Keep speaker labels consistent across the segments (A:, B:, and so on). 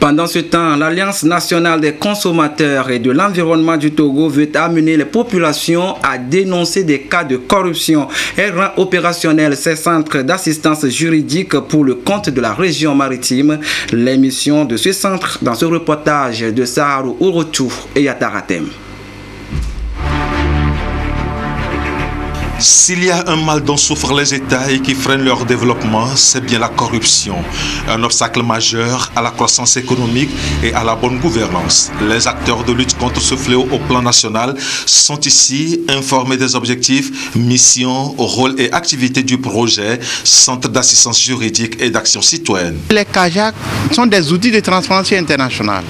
A: Pendant ce temps, l'Alliance nationale des consommateurs et de l'environnement du Togo veut amener les populations à dénoncer des cas de corruption. Elle rend opérationnel ces centres d'assistance juridique pour le compte de la région maritime. L'émission de ce centre dans ce reportage de Saharu Urotu et Yataratem.
B: S'il y a un mal dont souffrent les États et qui freine leur développement, c'est bien la corruption. Un obstacle majeur à la croissance économique et à la bonne gouvernance. Les acteurs de lutte contre ce fléau au plan national sont ici informés des objectifs, missions, rôles et activités du projet Centre d'assistance juridique et d'action citoyenne.
C: Les CAJAC sont des outils de transparence internationale.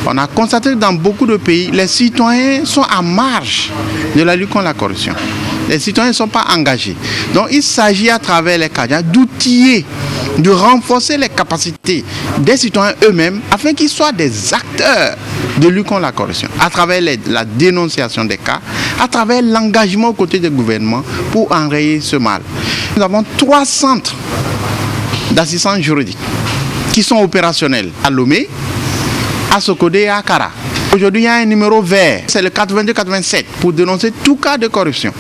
C: On a constaté que dans beaucoup de pays, les citoyens sont à marge de la lutte contre la corruption. Les citoyens ne sont pas engagés. Donc il s'agit à travers les CAJAC d'outiller, de renforcer les capacités des citoyens eux-mêmes afin qu'ils soient des acteurs de lutte contre la corruption, à travers la dénonciation des cas, à travers l'engagement aux côtés du gouvernement pour enrayer ce mal. Nous avons 3 centres d'assistance juridique qui sont opérationnels à Lomé, à Sokodé et à Kara. Aujourd'hui, il y a un numéro vert, c'est le 82-87 pour dénoncer tout cas de corruption.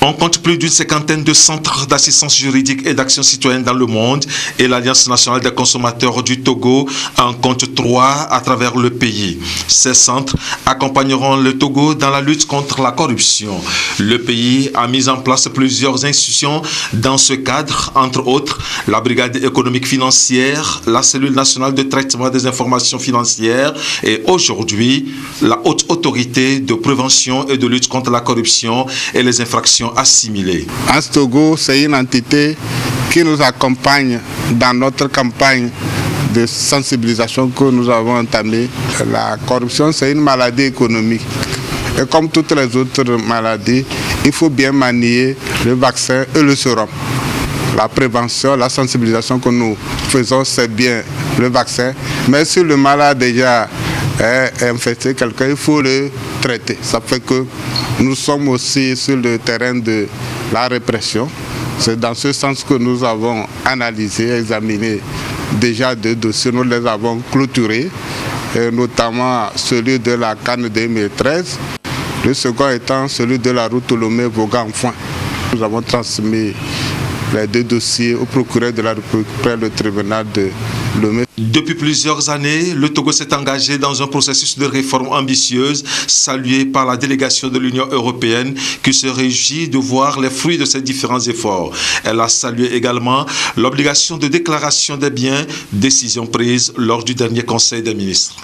B: On compte plus d'une cinquantaine de centres d'assistance juridique et d'action citoyenne dans le monde et l'Alliance nationale des consommateurs du Togo en compte 3 à travers le pays. Ces centres accompagneront le Togo dans la lutte contre la corruption. Le pays a mis en place plusieurs institutions dans ce cadre, entre autres la Brigade économique financière, la Cellule nationale de traitement des informations financières et aujourd'hui la Haute Autorité de prévention et de lutte contre la corruption et les infractions assimilées.
D: ANS Togo, c'est une entité qui nous accompagne dans notre campagne de sensibilisation que nous avons entamée. La corruption, c'est une maladie économique. Et comme toutes les autres maladies, il faut bien manier le vaccin et le sérum. La prévention, la sensibilisation que nous faisons, c'est bien le vaccin. Mais si le malade déjà est infecté quelqu'un, il faut le traiter. Ça fait que nous sommes aussi sur le terrain de la répression. C'est dans ce sens que nous avons analysé, examiné déjà 2 dossiers. Nous les avons clôturés, et notamment celui de la Cannes 2013, le second étant celui de la route Lomé-Vogan-Foin. Nous avons transmis les 2 dossiers au procureur de la République près le tribunal de Lomé.
B: Depuis plusieurs années, le Togo s'est engagé dans un processus de réforme ambitieuse, salué par la délégation de l'Union européenne qui se réjouit de voir les fruits de ces différents efforts. Elle a salué également l'obligation de déclaration des biens, décision prise lors du dernier Conseil des ministres.